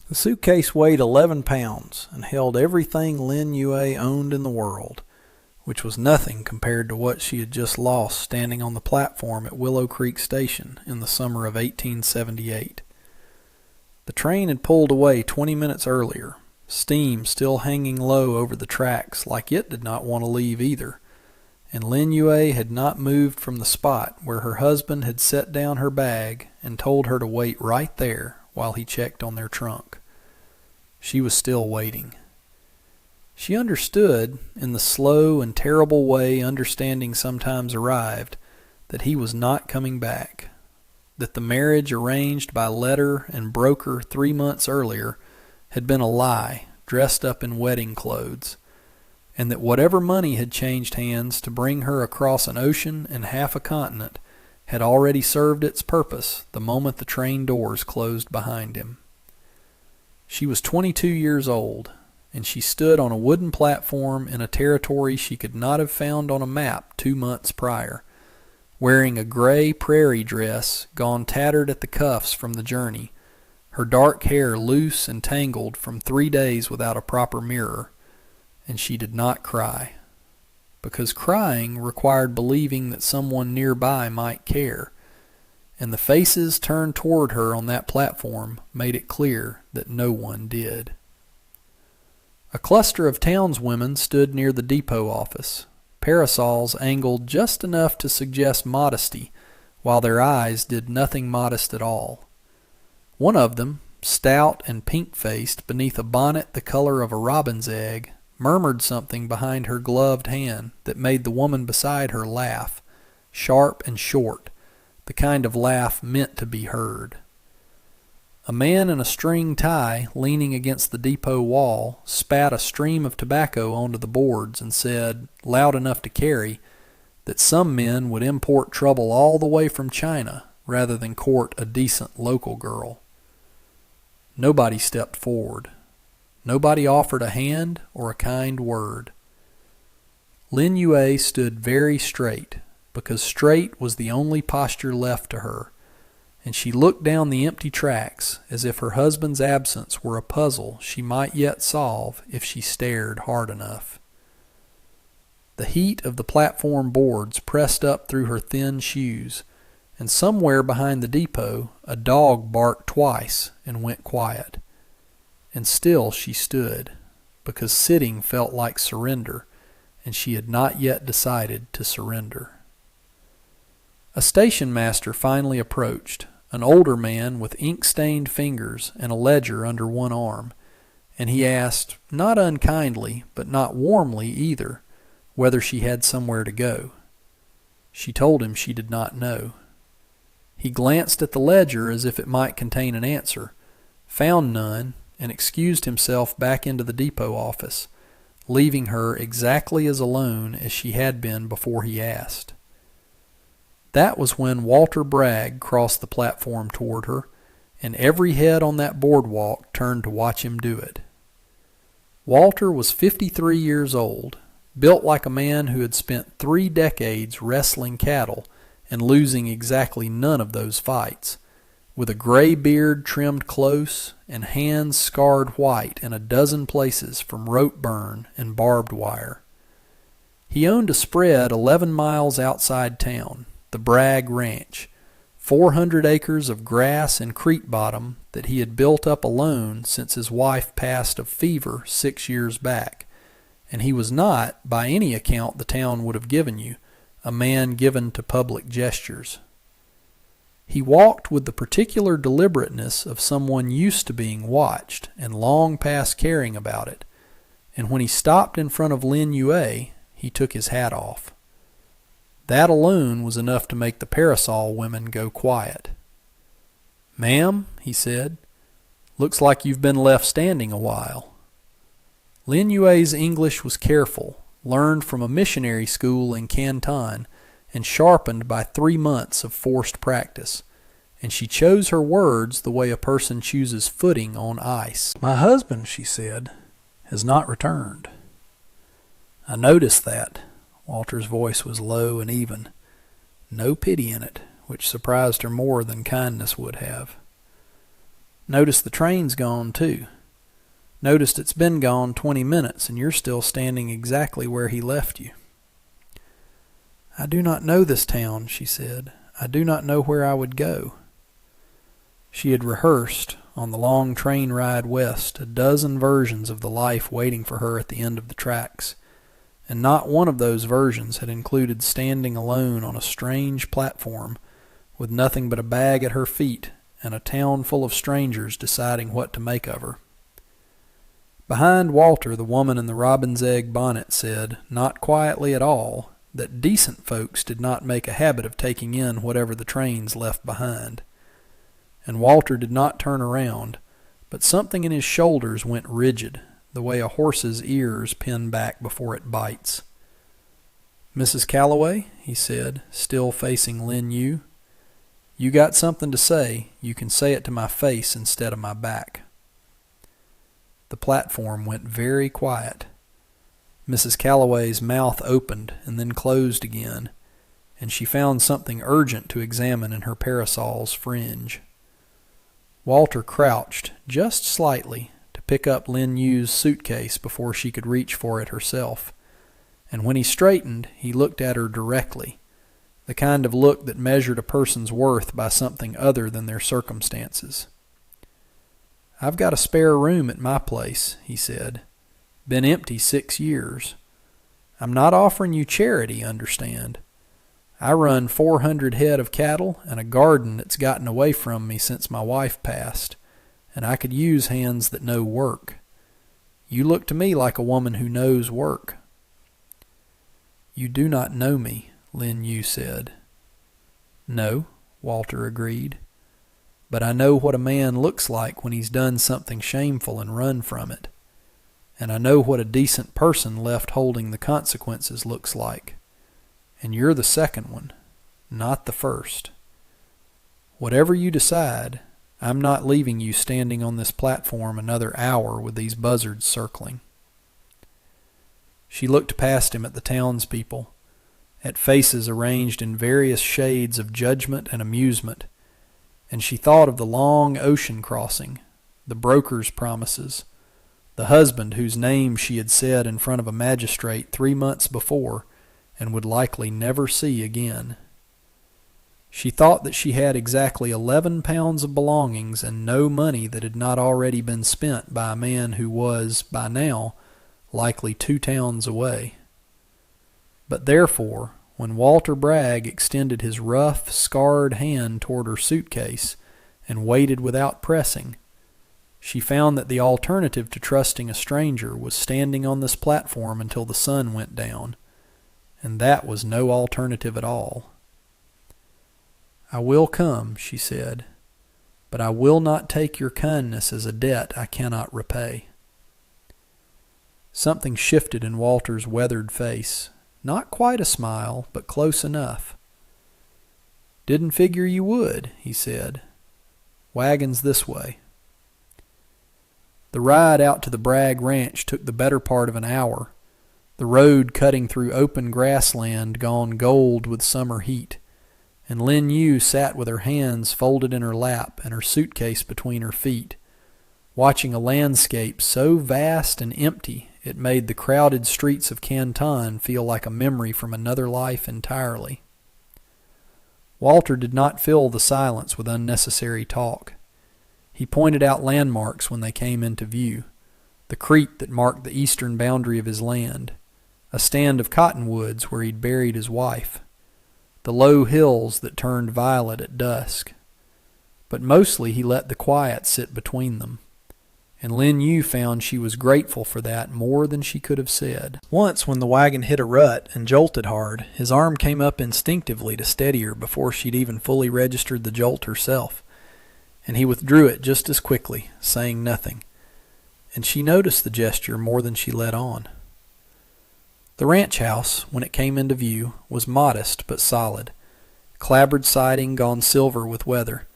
The suitcase weighed 11 pounds and held everything Lin Yue owned in the world, which was nothing compared to what she had just lost standing on the platform at Willow Creek Station in the summer of 1878. The train had pulled away 20 minutes earlier, steam still hanging low over the tracks like it did not want to leave either, and Lin Yue had not moved from the spot where her husband had set down her bag and told her to wait right there while he checked on their trunk. She was still waiting. She understood, in the slow and terrible way understanding sometimes arrived, that he was not coming back, that the marriage arranged by letter and broker 3 months earlier had been a lie dressed up in wedding clothes, and that whatever money had changed hands to bring her across an ocean and half a continent had already served its purpose the moment the train doors closed behind him. She was 22 years old, and she stood on a wooden platform in a territory she could not have found on a map 2 months prior, wearing a gray prairie dress gone tattered at the cuffs from the journey, her dark hair loose and tangled from 3 days without a proper mirror, and she did not cry, because crying required believing that someone nearby might care, and the faces turned toward her on that platform made it clear that no one did. A cluster of townswomen stood near the depot office, parasols angled just enough to suggest modesty, while their eyes did nothing modest at all. One of them, stout and pink-faced beneath a bonnet the color of a robin's egg, murmured something behind her gloved hand that made the woman beside her laugh, sharp and short, the kind of laugh meant to be heard. A man in a string tie, leaning against the depot wall, spat a stream of tobacco onto the boards and said, loud enough to carry, that some men would import trouble all the way from China rather than court a decent local girl. Nobody stepped forward. Nobody offered a hand or a kind word. Lin Yue stood very straight, because straight was the only posture left to her, and she looked down the empty tracks as if her husband's absence were a puzzle she might yet solve if she stared hard enough. The heat of the platform boards pressed up through her thin shoes, and somewhere behind the depot a dog barked twice and went quiet. And still she stood, because sitting felt like surrender, and she had not yet decided to surrender. A station master finally approached, an older man with ink-stained fingers and a ledger under one arm, and he asked, not unkindly, but not warmly either, whether she had somewhere to go. She told him she did not know. He glanced at the ledger as if it might contain an answer, found none, and excused himself back into the depot office, leaving her exactly as alone as she had been before he asked. That was when Walter Bragg crossed the platform toward her, and every head on that boardwalk turned to watch him do it. Walter was 53 years old, built like a man who had spent 3 decades wrestling cattle and losing exactly none of those fights, with a gray beard trimmed close and hands scarred white in a dozen places from rope burn and barbed wire. He owned a spread 11 miles outside town, the Bragg Ranch, 400 acres of grass and creek bottom that he had built up alone since his wife passed of fever 6 years back, and he was not, by any account the town would have given you, a man given to public gestures. He walked with the particular deliberateness of someone used to being watched and long past caring about it, and when he stopped in front of Lin Yue, he took his hat off. That alone was enough to make the parasol women go quiet. "Ma'am," he said, "looks like you've been left standing a while." Lin Yue's English was careful, learned from a missionary school in Canton, and sharpened by 3 months of forced practice, and she chose her words the way a person chooses footing on ice. "My husband," she said, "has not returned." "I noticed that." Walter's voice was low and even, no pity in it, which surprised her more than kindness would have. Notice the train's gone, too. Noticed it's been gone 20 minutes, and you're still standing exactly where he left you. I do not know this town, she said. I do not know where I would go. She had rehearsed, on the long train ride west, a dozen versions of the life waiting for her at the end of the tracks, and not one of those versions had included standing alone on a strange platform with nothing but a bag at her feet and a town full of strangers deciding what to make of her. Behind Walter, the woman in the robin's egg bonnet said, not quietly at all, that decent folks did not make a habit of taking in whatever the trains left behind. And Walter did not turn around, but something in his shoulders went rigid, the way a horse's ears pin back before it bites. Mrs. Calloway, he said, still facing Lin Yu, you got something to say, you can say it to my face instead of my back. The platform went very quiet. Mrs. Calloway's mouth opened and then closed again, and she found something urgent to examine in her parasol's fringe. Walter crouched just slightly to pick up Lin Yu's suitcase before she could reach for it herself, and when he straightened, he looked at her directly, the kind of look that measured a person's worth by something other than their circumstances. I've got a spare room at my place, he said. Been empty 6 years. I'm not offering you charity, understand. I run 400 head of cattle and a garden that's gotten away from me since my wife passed, and I could use hands that know work. You look to me like a woman who knows work. You do not know me, Lin Yu said. No, Walter agreed. But I know what a man looks like when he's done something shameful and run from it. And I know what a decent person left holding the consequences looks like. And you're the second one, not the first. Whatever you decide, I'm not leaving you standing on this platform another hour with these buzzards circling. She looked past him at the townspeople, at faces arranged in various shades of judgment and amusement, and she thought of the long ocean crossing, the broker's promises, the husband whose name she had said in front of a magistrate 3 months before and would likely never see again. She thought that she had exactly 11 pounds of belongings and no money that had not already been spent by a man who was, by now, likely 2 towns away. But therefore, when Walter Bragg extended his rough, scarred hand toward her suitcase and waited without pressing, she found that the alternative to trusting a stranger was standing on this platform until the sun went down, and that was no alternative at all. I will come, she said, but I will not take your kindness as a debt I cannot repay. Something shifted in Walter's weathered face. Not quite a smile, but close enough. Didn't figure you would, he said. Wagons this way. The ride out to the Bragg ranch took the better part of an hour, the road cutting through open grassland gone gold with summer heat, and Lin Yu sat with her hands folded in her lap and her suitcase between her feet, watching a landscape so vast and empty it made the crowded streets of Canton feel like a memory from another life entirely. Walter did not fill the silence with unnecessary talk. He pointed out landmarks when they came into view, the creek that marked the eastern boundary of his land, a stand of cottonwoods where he'd buried his wife, the low hills that turned violet at dusk. But mostly he let the quiet sit between them, and Lin Yu found she was grateful for that more than she could have said. Once when the wagon hit a rut and jolted hard, his arm came up instinctively to steady her before she'd even fully registered the jolt herself, and he withdrew it just as quickly, saying nothing, and she noticed the gesture more than she let on. The ranch house, when it came into view, was modest but solid, clapboard siding gone silver with weather,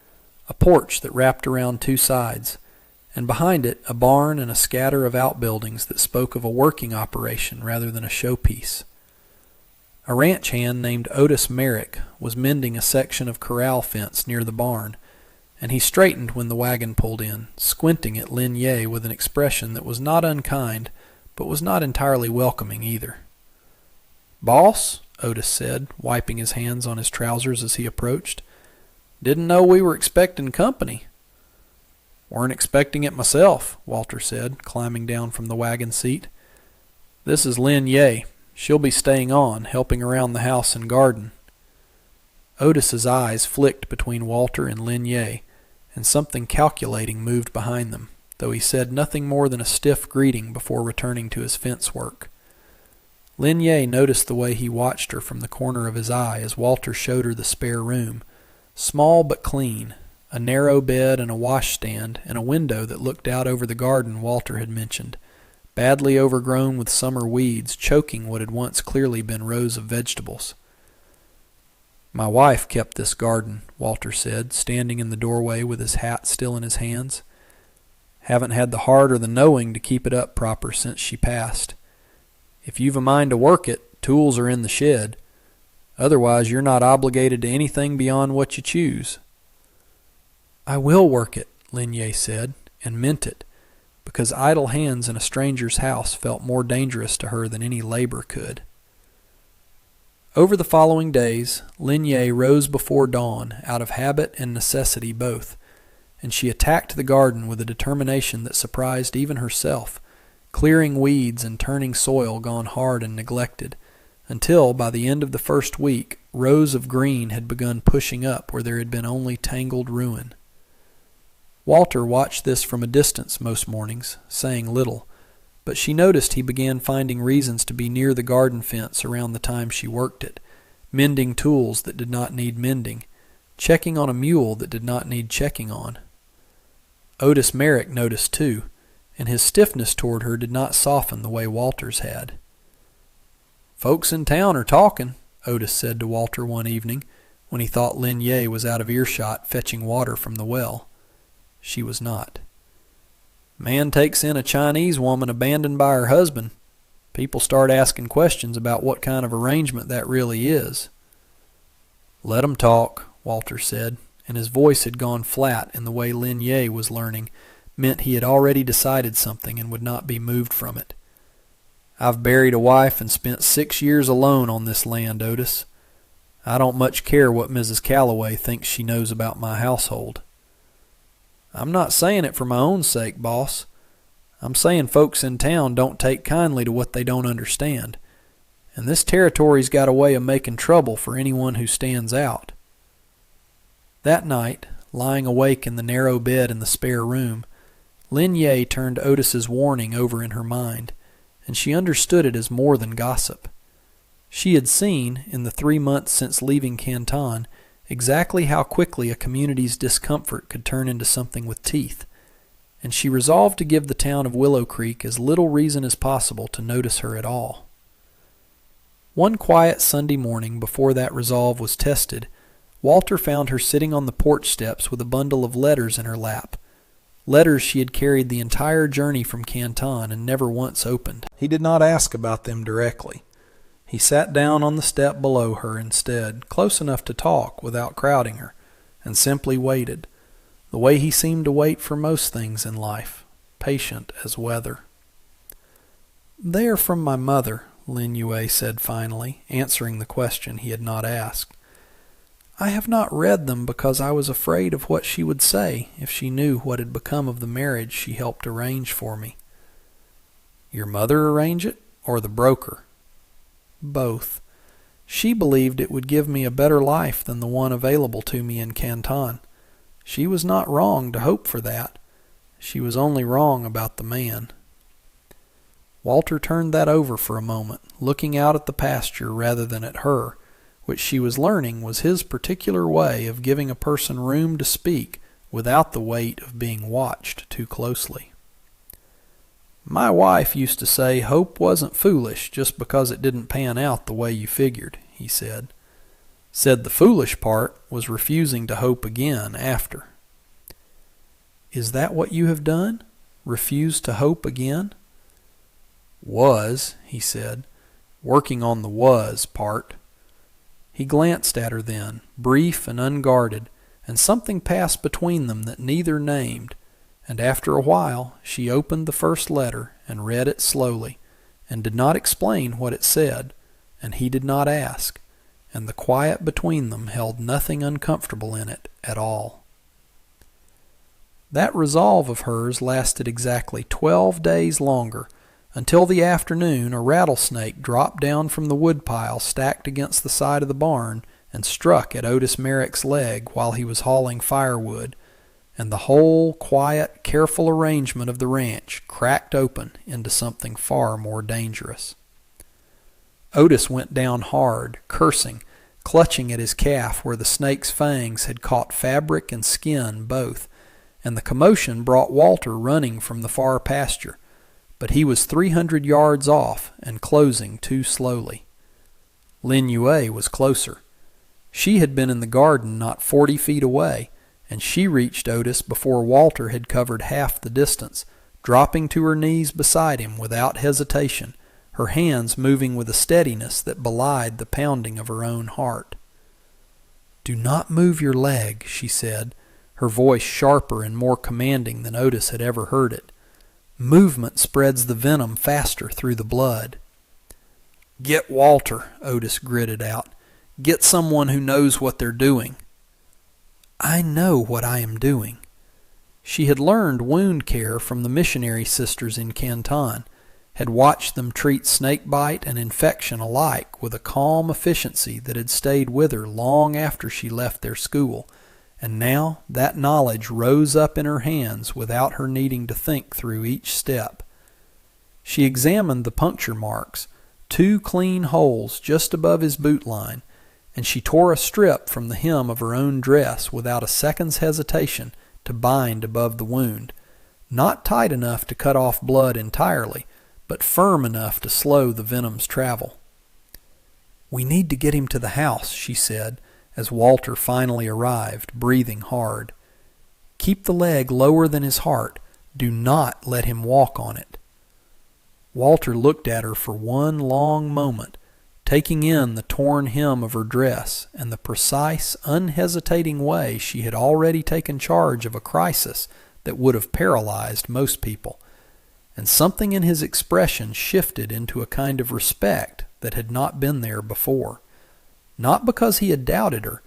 a porch that wrapped around 2 sides, and behind it a barn and a scatter of outbuildings that spoke of a working operation rather than a showpiece. A ranch hand named Otis Merrick was mending a section of corral fence near the barn, and he straightened when the wagon pulled in, squinting at Lin Ye with an expression that was not unkind, but was not entirely welcoming either. "Boss," Otis said, wiping his hands on his trousers as he approached. "Didn't know we were expecting company." "Weren't expecting it myself," Walter said, climbing down from the wagon seat. "This is Lin Ye. She'll be staying on, helping around the house and garden." Otis's eyes flicked between Walter and Lin Ye, and something calculating moved behind them, though he said nothing more than a stiff greeting before returning to his fence work. Lin Ye noticed the way he watched her from the corner of his eye as Walter showed her the spare room, small but clean, a narrow bed and a washstand, and a window that looked out over the garden Walter had mentioned, badly overgrown with summer weeds choking what had once clearly been rows of vegetables. "My wife kept this garden," Walter said, standing in the doorway with his hat still in his hands. "Haven't had the heart or the knowing to keep it up proper since she passed. If you've a mind to work it, tools are in the shed. Otherwise you're not obligated to anything beyond what you choose." "I will work it," Lin Ye said, and meant it, because idle hands in a stranger's house felt more dangerous to her than any labor could. Over the following days, Lin Ye rose before dawn, out of habit and necessity both, and she attacked the garden with a determination that surprised even herself, clearing weeds and turning soil gone hard and neglected, until, by the end of the first week, rows of green had begun pushing up where there had been only tangled ruin. Walter watched this from a distance most mornings, saying little, but she noticed he began finding reasons to be near the garden fence around the time she worked it, mending tools that did not need mending, checking on a mule that did not need checking on. Otis Merrick noticed too, and his stiffness toward her did not soften the way Walter's had. "Folks in town are talking," Otis said to Walter one evening, when he thought Lin Ye was out of earshot fetching water from the well. She was not. "Man takes in a Chinese woman abandoned by her husband. People start asking questions about what kind of arrangement that really is." "Let 'em talk," Walter said, and his voice had gone flat in the way Lin Ye was learning meant he had already decided something and would not be moved from it. "I've buried a wife and spent 6 years alone on this land, Otis. I don't much care what Mrs. Calloway thinks she knows about my household." "I'm not saying it for my own sake, boss. I'm saying folks in town don't take kindly to what they don't understand, and this territory's got a way of making trouble for anyone who stands out." That night, lying awake in the narrow bed in the spare room, Lin Ye turned Otis's warning over in her mind, and she understood it as more than gossip. She had seen, in the 3 months since leaving Canton, exactly how quickly a community's discomfort could turn into something with teeth, and she resolved to give the town of Willow Creek as little reason as possible to notice her at all. One quiet Sunday morning before that resolve was tested, Walter found her sitting on the porch steps with a bundle of letters in her lap, letters she had carried the entire journey from Canton and never once opened. He did not ask about them directly. He sat down on the step below her instead, close enough to talk without crowding her, and simply waited, the way he seemed to wait for most things in life, patient as weather. "They are from my mother," Lin Yue said finally, answering the question he had not asked. "I have not read them because I was afraid of what she would say if she knew what had become of the marriage she helped arrange for me." "Your mother arrange it, or the broker?" "Both. She believed it would give me a better life than the one available to me in Canton. She was not wrong to hope for that. She was only wrong about the man." Walter turned that over for a moment, looking out at the pasture rather than at her, which she was learning was his particular way of giving a person room to speak without the weight of being watched too closely. "My wife used to say hope wasn't foolish just because it didn't pan out the way you figured," he said. "Said the foolish part was refusing to hope again after." "Is that what you have done? Refused to hope again?" "Was," he said, "working on the was part." He glanced at her then, brief and unguarded, and something passed between them that neither named, and after a while she opened the first letter and read it slowly, and did not explain what it said, and he did not ask, and the quiet between them held nothing uncomfortable in it at all. That resolve of hers lasted exactly 12 days longer, until the afternoon a rattlesnake dropped down from the woodpile stacked against the side of the barn and struck at Otis Merrick's leg while he was hauling firewood, and the whole quiet, careful arrangement of the ranch cracked open into something far more dangerous. Otis went down hard, cursing, clutching at his calf where the snake's fangs had caught fabric and skin both, and the commotion brought Walter running from the far pasture, but he was 300 yards off and closing too slowly. Lin Yue was closer. She had been in the garden not 40 feet away, and she reached Otis before Walter had covered half the distance, dropping to her knees beside him without hesitation, her hands moving with a steadiness that belied the pounding of her own heart. "Do not move your leg," she said, her voice sharper and more commanding than Otis had ever heard it. "Movement spreads the venom faster through the blood." "Get Walter," Otis gritted out. "Get someone who knows what they're doing." "I know what I am doing." She had learned wound care from the missionary sisters in Canton, had watched them treat snake bite and infection alike with a calm efficiency that had stayed with her long after she left their school, and now that knowledge rose up in her hands without her needing to think through each step. She examined the puncture marks, 2 clean holes just above his boot line, and she tore a strip from the hem of her own dress without a second's hesitation to bind above the wound, not tight enough to cut off blood entirely, but firm enough to slow the venom's travel. "We need to get him to the house," she said, as Walter finally arrived, breathing hard. "Keep the leg lower than his heart. Do not let him walk on it." Walter looked at her for one long moment, taking in the torn hem of her dress and the precise, unhesitating way she had already taken charge of a crisis that would have paralyzed most people, and something in his expression shifted into a kind of respect that had not been there before, not because he had doubted her,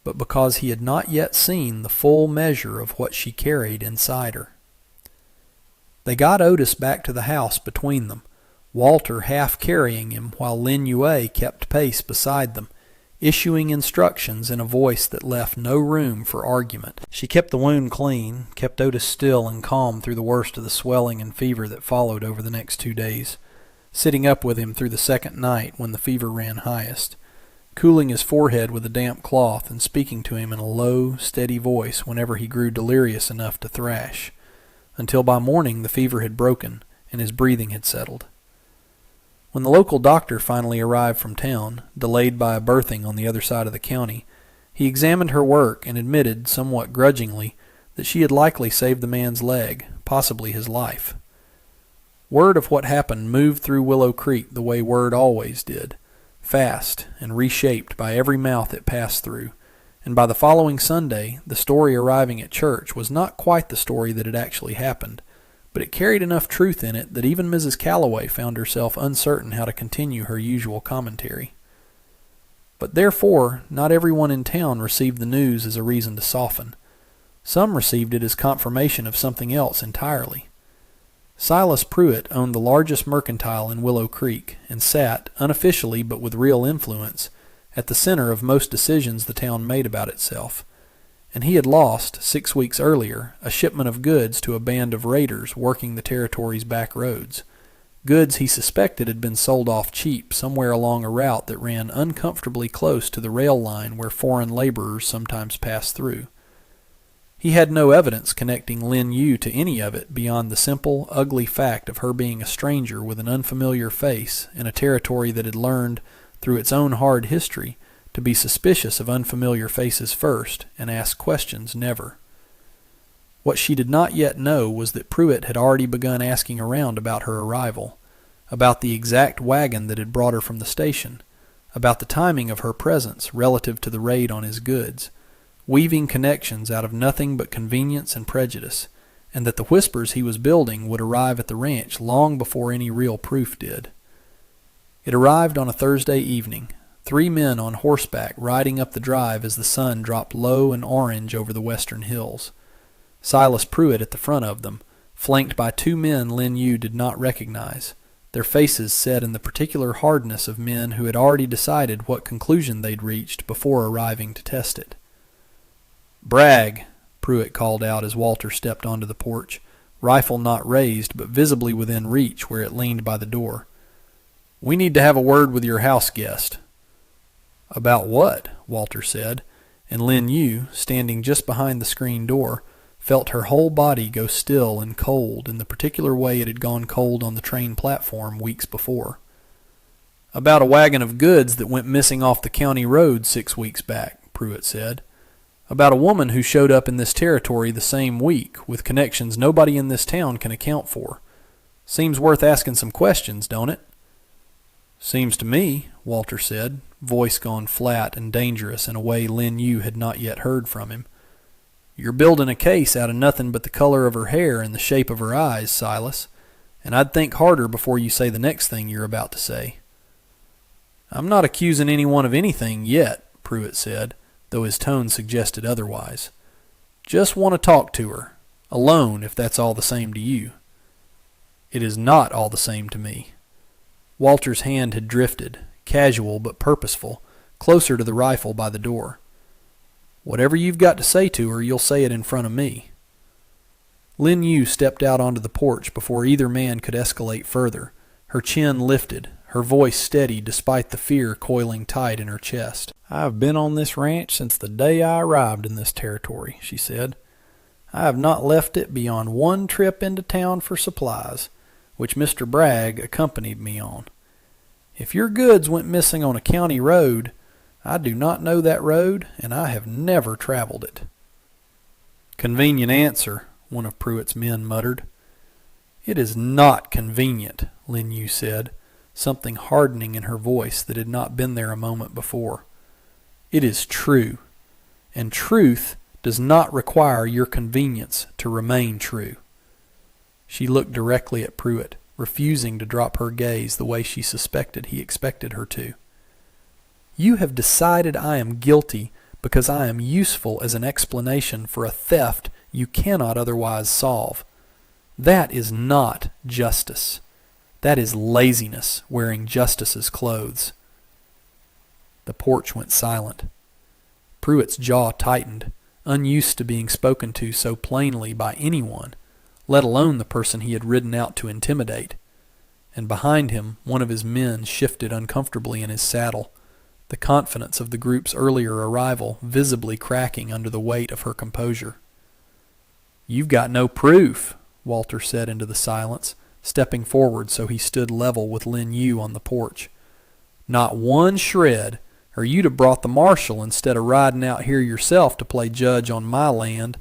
but because he had not yet seen the full measure of what she carried inside her. They got Otis back to the house between them, Walter half carrying him while Lin Yue kept pace beside them, issuing instructions in a voice that left no room for argument. She kept the wound clean, kept Otis still and calm through the worst of the swelling and fever that followed over the next 2 days, sitting up with him through the second night when the fever ran highest, cooling his forehead with a damp cloth and speaking to him in a low, steady voice whenever he grew delirious enough to thrash, until by morning the fever had broken and his breathing had settled. When the local doctor finally arrived from town, delayed by a berthing on the other side of the county, he examined her work and admitted, somewhat grudgingly, that she had likely saved the man's leg, possibly his life. Word of what happened moved through Willow Creek the way word always did, fast and reshaped by every mouth it passed through, and by the following Sunday the story arriving at church was not quite the story that had actually happened, but it carried enough truth in it that even Mrs. Calloway found herself uncertain how to continue her usual commentary. But therefore, not everyone in town received the news as a reason to soften. Some received it as confirmation of something else entirely. Silas Pruitt owned the largest mercantile in Willow Creek, and sat, unofficially but with real influence, at the center of most decisions the town made about itself, and he had lost, 6 weeks earlier, a shipment of goods to a band of raiders working the territory's back roads, goods he suspected had been sold off cheap somewhere along a route that ran uncomfortably close to the rail line where foreign laborers sometimes passed through. He had no evidence connecting Lin Yu to any of it beyond the simple, ugly fact of her being a stranger with an unfamiliar face in a territory that had learned, through its own hard history, to be suspicious of unfamiliar faces first and ask questions never. What she did not yet know was that Pruitt had already begun asking around about her arrival, about the exact wagon that had brought her from the station, about the timing of her presence relative to the raid on his goods, weaving connections out of nothing but convenience and prejudice, and that the whispers he was building would arrive at the ranch long before any real proof did. It arrived on a Thursday evening, 3 men on horseback riding up the drive as the sun dropped low and orange over the western hills. Silas Pruitt at the front of them, flanked by 2 men Lin Yu did not recognize, their faces set in the particular hardness of men who had already decided what conclusion they'd reached before arriving to test it. "Bragg," Pruitt called out as Walter stepped onto the porch, rifle not raised but visibly within reach where it leaned by the door. "We need to have a word with your house guest." "About what?" Walter said, and Lin Yu, standing just behind the screen door, felt her whole body go still and cold in the particular way it had gone cold on the train platform weeks before. "About a wagon of goods that went missing off the county road 6 weeks back," Pruitt said. "About a woman who showed up in this territory the same week, with connections nobody in this town can account for. Seems worth asking some questions, don't it?" "Seems to me," Walter said, voice gone flat and dangerous in a way Lin Yu had not yet heard from him. "You're building a case out of nothing but the color of her hair and the shape of her eyes, Silas, and I'd think harder before you say the next thing you're about to say." "I'm not accusing anyone of anything yet," Pruitt said, though his tone suggested otherwise. "Just want to talk to her, alone if that's all the same to you." "It is not all the same to me." Walter's hand had drifted, casual but purposeful, closer to the rifle by the door. "Whatever you've got to say to her, you'll say it in front of me." Lin Yu stepped out onto the porch before either man could escalate further, her chin lifted, her voice steady despite the fear coiling tight in her chest. "I've been on this ranch since the day I arrived in this territory," she said. "I have not left it beyond one trip into town for supplies, which Mr. Bragg accompanied me on. If your goods went missing on a county road, I do not know that road, and I have never traveled it." "Convenient answer," one of Pruitt's men muttered. "It is not convenient," Lin Yu said, something hardening in her voice that had not been there a moment before. "It is true, and truth does not require your convenience to remain true." She looked directly at Pruitt, refusing to drop her gaze the way she suspected he expected her to. "You have decided I am guilty because I am useful as an explanation for a theft you cannot otherwise solve. That is not justice. That is laziness wearing justice's clothes." The porch went silent. Pruitt's jaw tightened, unused to being spoken to so plainly by anyone, let alone the person he had ridden out to intimidate. And behind him, one of his men shifted uncomfortably in his saddle, the confidence of the group's earlier arrival visibly cracking under the weight of her composure. "You've got no proof," Walter said into the silence, stepping forward so he stood level with Lin Yu on the porch. "Not one shred, or you'd have brought the marshal instead of riding out here yourself to play judge on my land.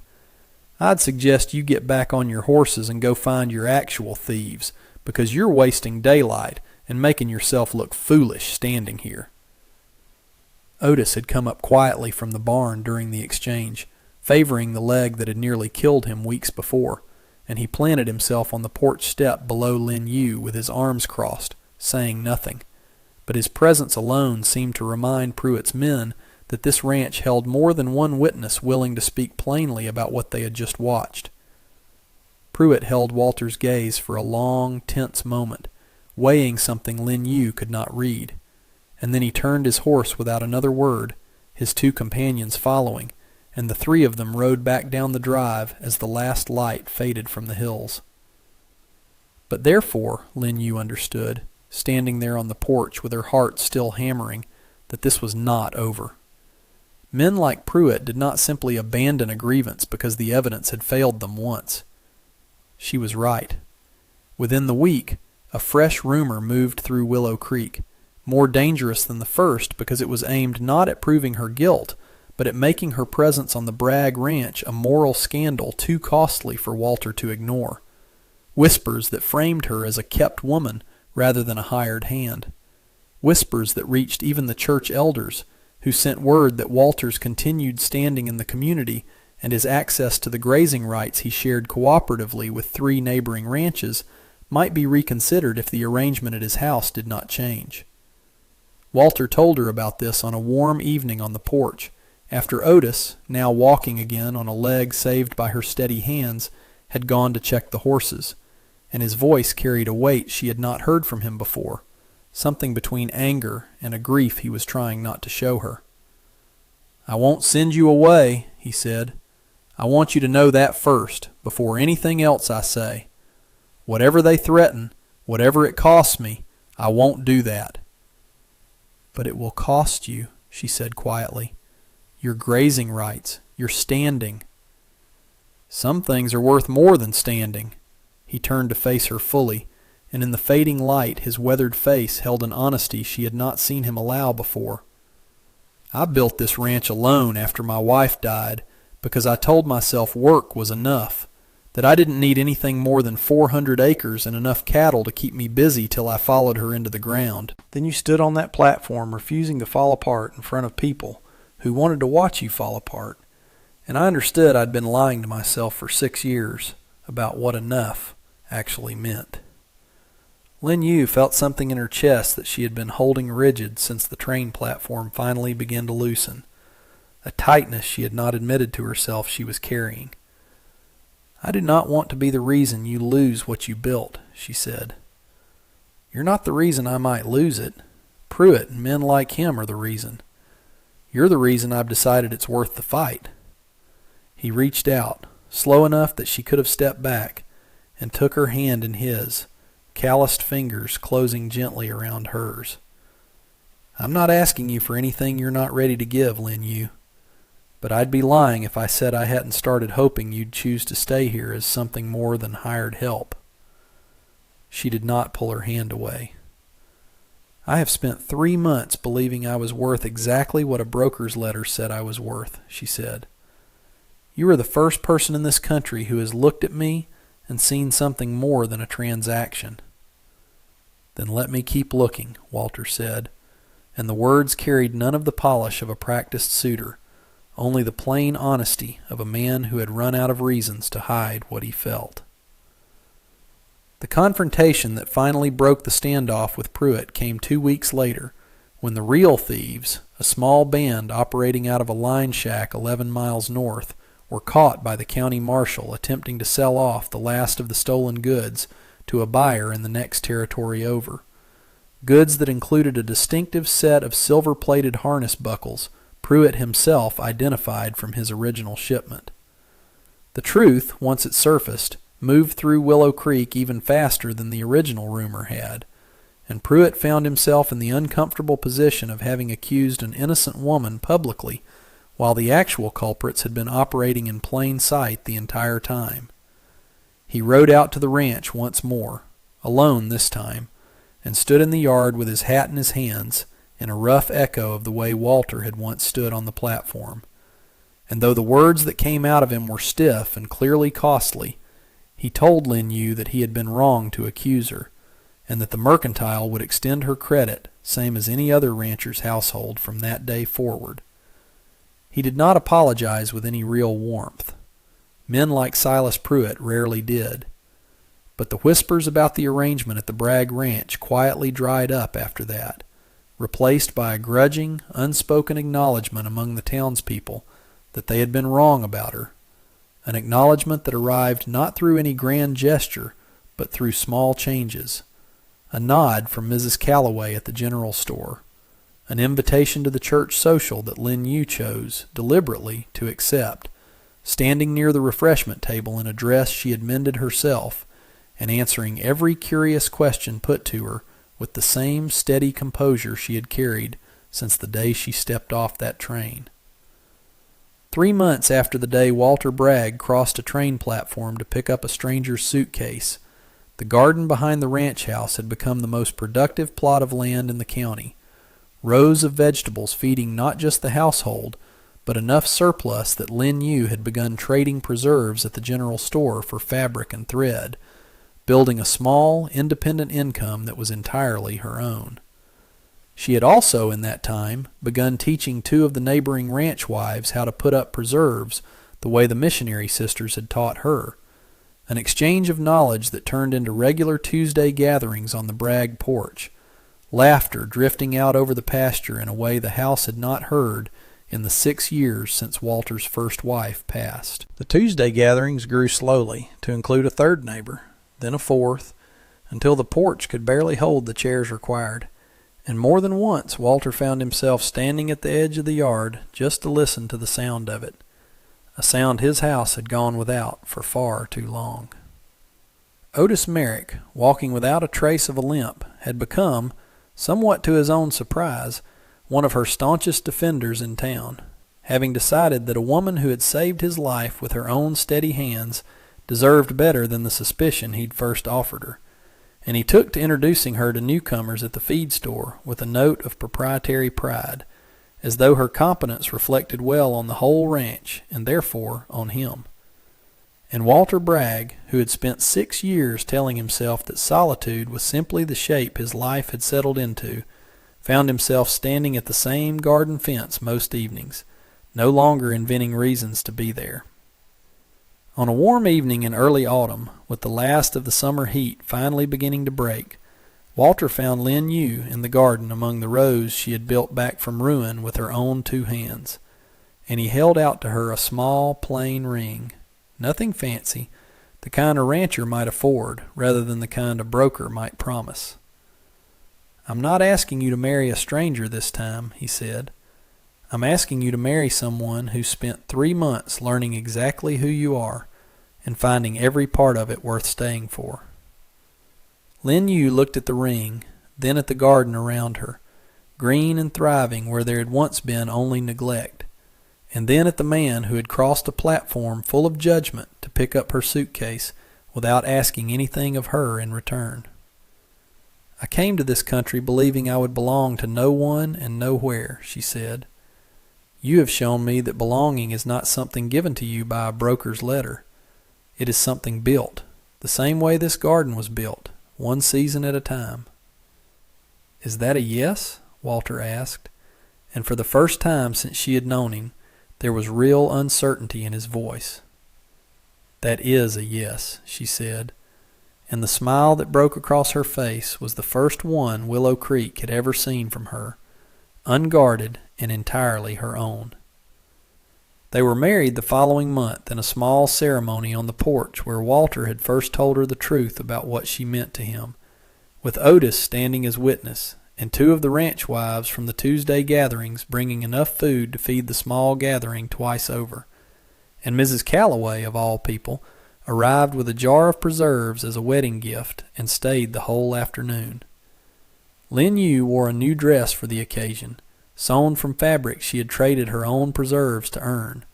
I'd suggest you get back on your horses and go find your actual thieves, because you're wasting daylight and making yourself look foolish standing here." Otis had come up quietly from the barn during the exchange, favoring the leg that had nearly killed him weeks before, and he planted himself on the porch step below Lin Yu with his arms crossed, saying nothing. But his presence alone seemed to remind Pruitt's men that this ranch held more than one witness willing to speak plainly about what they had just watched. Pruitt held Walter's gaze for a long, tense moment, weighing something Lin Yu could not read, and then he turned his horse without another word, his 2 companions following, and the 3 of them rode back down the drive as the last light faded from the hills. But therefore, Lin Yu understood, standing there on the porch with her heart still hammering, that this was not over. Men like Pruitt did not simply abandon a grievance because the evidence had failed them once. She was right. Within the week, a fresh rumor moved through Willow Creek, more dangerous than the first because it was aimed not at proving her guilt, but at making her presence on the Bragg ranch a moral scandal too costly for Walter to ignore. Whispers that framed her as a kept woman rather than a hired hand. Whispers that reached even the church elders, who sent word that Walter's continued standing in the community and his access to the grazing rights he shared cooperatively with 3 neighboring ranches might be reconsidered if the arrangement at his house did not change. Walter told her about this on a warm evening on the porch, after Otis, now walking again on a leg saved by her steady hands, had gone to check the horses, and his voice carried a weight she had not heard from him before, something between anger and a grief he was trying not to show her. "I won't send you away," he said. "I want you to know that first, before anything else I say. Whatever they threaten, whatever it costs me, I won't do that." "But it will cost you," she said quietly. "Your grazing rights, your standing." "Some things are worth more than standing." He turned to face her fully, and in the fading light his weathered face held an honesty she had not seen him allow before. "I built this ranch alone after my wife died because I told myself work was enough, that I didn't need anything more than 400 acres and enough cattle to keep me busy till I followed her into the ground. Then you stood on that platform refusing to fall apart in front of people who wanted to watch you fall apart, and I understood I'd been lying to myself for 6 years about what enough actually meant." Lin Yu felt something in her chest that she had been holding rigid since the train platform finally began to loosen, a tightness she had not admitted to herself she was carrying. "I do not want to be the reason you lose what you built," she said. "You're not the reason I might lose it. Pruitt and men like him are the reason. You're the reason I've decided it's worth the fight." He reached out, slow enough that she could have stepped back, and took her hand in his, calloused fingers closing gently around hers. "I'm not asking you for anything you're not ready to give, Lin Yu. But I'd be lying if I said I hadn't started hoping you'd choose to stay here as something more than hired help." She did not pull her hand away. "I have spent 3 months believing I was worth exactly what a broker's letter said I was worth," she said. "You are the first person in this country who has looked at me and seen something more than a transaction." "Then let me keep looking," Walter said, and the words carried none of the polish of a practiced suitor, only the plain honesty of a man who had run out of reasons to hide what he felt. The confrontation that finally broke the standoff with Pruitt came 2 weeks later, when the real thieves, a small band operating out of a line shack 11 miles north, were caught by the county marshal attempting to sell off the last of the stolen goods to a buyer in the next territory over. Goods that included a distinctive set of silver-plated harness buckles Pruitt himself identified from his original shipment. The truth, once it surfaced, moved through Willow Creek even faster than the original rumor had, and Pruitt found himself in the uncomfortable position of having accused an innocent woman publicly while the actual culprits had been operating in plain sight the entire time. He rode out to the ranch once more, alone this time, and stood in the yard with his hat in his hands, in a rough echo of the way Walter had once stood on the platform. And though the words that came out of him were stiff and clearly costly, he told Lin Yu that he had been wrong to accuse her, and that the mercantile would extend her credit same as any other rancher's household from that day forward. He did not apologize with any real warmth. Men like Silas Pruitt rarely did. But the whispers about the arrangement at the Bragg ranch quietly dried up after that, replaced by a grudging, unspoken acknowledgment among the townspeople that they had been wrong about her, an acknowledgment that arrived not through any grand gesture, but through small changes. A nod from Mrs. Calloway at the general store, an invitation to the church social that Lin Yu chose, deliberately, to accept, standing near the refreshment table in a dress she had mended herself, and answering every curious question put to her with the same steady composure she had carried since the day she stepped off that train. 3 months after the day Walter Bragg crossed a train platform to pick up a stranger's suitcase, the garden behind the ranch house had become the most productive plot of land in the county, rows of vegetables feeding not just the household, but enough surplus that Lin Yu had begun trading preserves at the general store for fabric and thread, building a small, independent income that was entirely her own. She had also, in that time, begun teaching 2 of the neighboring ranch wives how to put up preserves the way the missionary sisters had taught her, an exchange of knowledge that turned into regular Tuesday gatherings on the Bragg porch, laughter drifting out over the pasture in a way the house had not heard in the 6 years since Walter's first wife passed. The Tuesday gatherings grew slowly to include a 3rd neighbor, then a 4th, until the porch could barely hold the chairs required. And more than once Walter found himself standing at the edge of the yard just to listen to the sound of it, a sound his house had gone without for far too long. Otis Merrick, walking without a trace of a limp, had become, somewhat to his own surprise, one of her staunchest defenders in town, having decided that a woman who had saved his life with her own steady hands deserved better than the suspicion he'd first offered her. And he took to introducing her to newcomers at the feed store with a note of proprietary pride, as though her competence reflected well on the whole ranch and therefore on him. And Walter Bragg, who had spent 6 years telling himself that solitude was simply the shape his life had settled into, found himself standing at the same garden fence most evenings, no longer inventing reasons to be there. On a warm evening in early autumn, with the last of the summer heat finally beginning to break, Walter found Lin Yu in the garden among the rows she had built back from ruin with her own 2 hands, and he held out to her a small, plain ring, nothing fancy, the kind a rancher might afford rather than the kind a broker might promise. "I'm not asking you to marry a stranger this time," he said. "I'm asking you to marry someone who spent 3 months learning exactly who you are and finding every part of it worth staying for." Lin Yu looked at the ring, then at the garden around her, green and thriving where there had once been only neglect, and then at the man who had crossed a platform full of judgment to pick up her suitcase without asking anything of her in return. "I came to this country believing I would belong to no one and nowhere," she said. "You have shown me that belonging is not something given to you by a broker's letter. It is something built, the same way this garden was built, one season at a time." "Is that a yes?" Walter asked, and for the first time since she had known him, there was real uncertainty in his voice. "That is a yes," she said, and the smile that broke across her face was the first one Willow Creek had ever seen from her, unguarded and entirely her own. They were married the following month in a small ceremony on the porch where Walter had first told her the truth about what she meant to him, with Otis standing as witness, and 2 of the ranch wives from the Tuesday gatherings bringing enough food to feed the small gathering twice over, and Mrs. Calloway, of all people, arrived with a jar of preserves as a wedding gift and stayed the whole afternoon. Lin Yu wore a new dress for the occasion, sewn from fabric she had traded her own preserves to earn,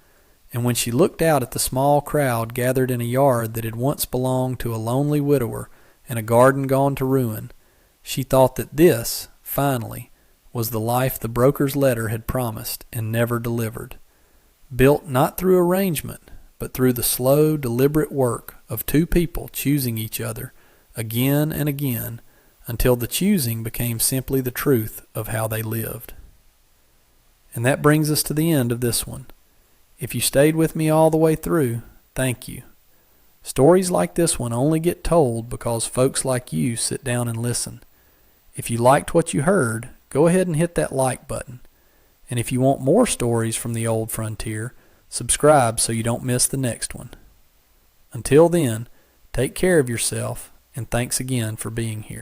and when she looked out at the small crowd gathered in a yard that had once belonged to a lonely widower and a garden gone to ruin, she thought that this, finally, was the life the broker's letter had promised and never delivered, built not through arrangement, but through the slow, deliberate work of 2 people choosing each other again and again until the choosing became simply the truth of how they lived. And that brings us to the end of this one. If you stayed with me all the way through, thank you. Stories like this one only get told because folks like you sit down and listen. If you liked what you heard, go ahead and hit that like button. And if you want more stories from the old frontier, subscribe so you don't miss the next one. Until then, take care of yourself, and thanks again for being here.